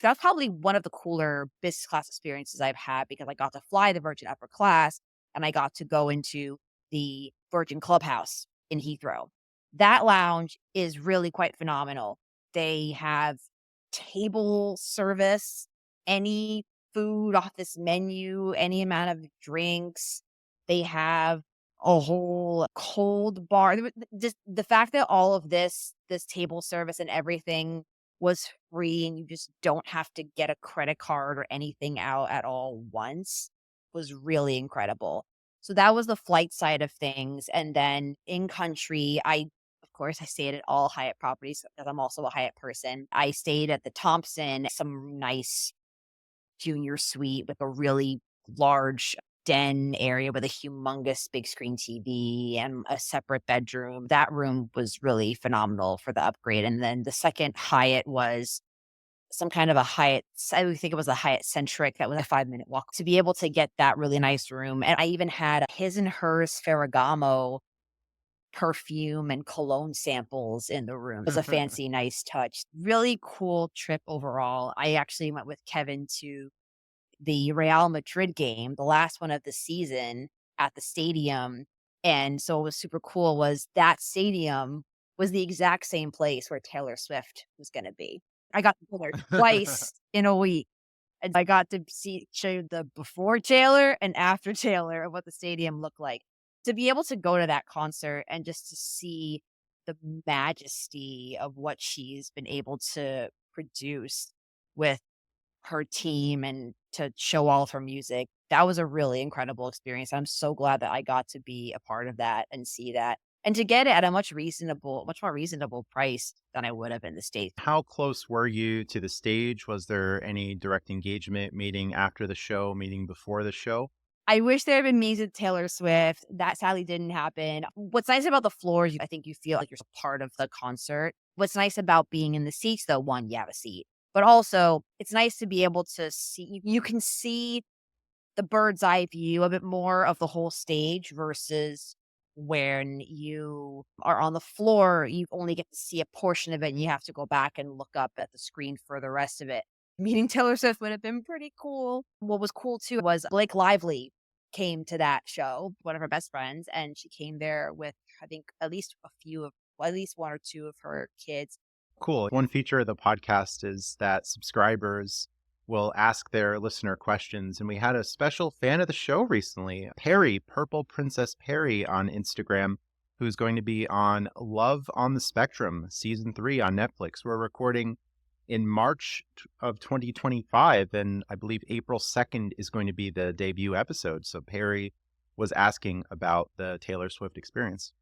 That's probably one of the cooler business class experiences I've had because I got to fly the Virgin Upper Class and I got to go into the Virgin Clubhouse in Heathrow. That lounge is really quite phenomenal. They have table service, any food off this menu, any amount of drinks. They have a whole cold bar. Just the fact that all of this table service and everything was free and you just don't have to get a credit card or anything out at all once was really incredible. So that was the flight side of things. And then in country, of course, I stayed at all Hyatt properties because I'm also a Hyatt person. I stayed at the Thompson, some nice junior suite with a really large den area with a humongous big screen TV and a separate bedroom. That room was really phenomenal for the upgrade. And then the second Hyatt was some kind of a Hyatt, I would think it was a Hyatt Centric that was a 5-minute walk to be able to get that really nice room. And I even had his and hers Ferragamo perfume and cologne samples in the room. It was a fancy, nice touch. Really cool trip overall. I actually went with Kevin to the Real Madrid game, the last one of the season at the stadium. And so what was super cool was that stadium was the exact same place where Taylor Swift was gonna be. I got to go there twice in a week. And I got to show the before Taylor and after Taylor of what the stadium looked like. To be able to go to that concert and just to see the majesty of what she's been able to produce with her team and to show all of her music. That was a really incredible experience. I'm so glad that I got to be a part of that and see that, and to get it at a much more reasonable price than I would have in the States. How close were you to the stage? Was there any direct engagement, meeting after the show, meeting before the show? I wish there had been meetings with Taylor Swift. That sadly didn't happen. What's nice about the floors, I think you feel like you're a part of the concert. What's nice about being in the seats, though, one, you have a seat, but also it's nice to be able to see, you can see the bird's eye view a bit more of the whole stage versus when you are on the floor, you only get to see a portion of it and you have to go back and look up at the screen for the rest of it. Meeting Taylor Swift would have been pretty cool. What was cool too was Blake Lively came to that show, one of her best friends, and she came there with, I think, at least one or two of her kids. Cool. One feature of the podcast is that subscribers will ask their listener questions. And we had a special fan of the show recently, Perry, Purple Princess Perry on Instagram, who's going to be on Love on the Spectrum, season 3 on Netflix. We're recording in March of 2025, and I believe April 2nd is going to be the debut episode. So Perry was asking about the Taylor Swift experience.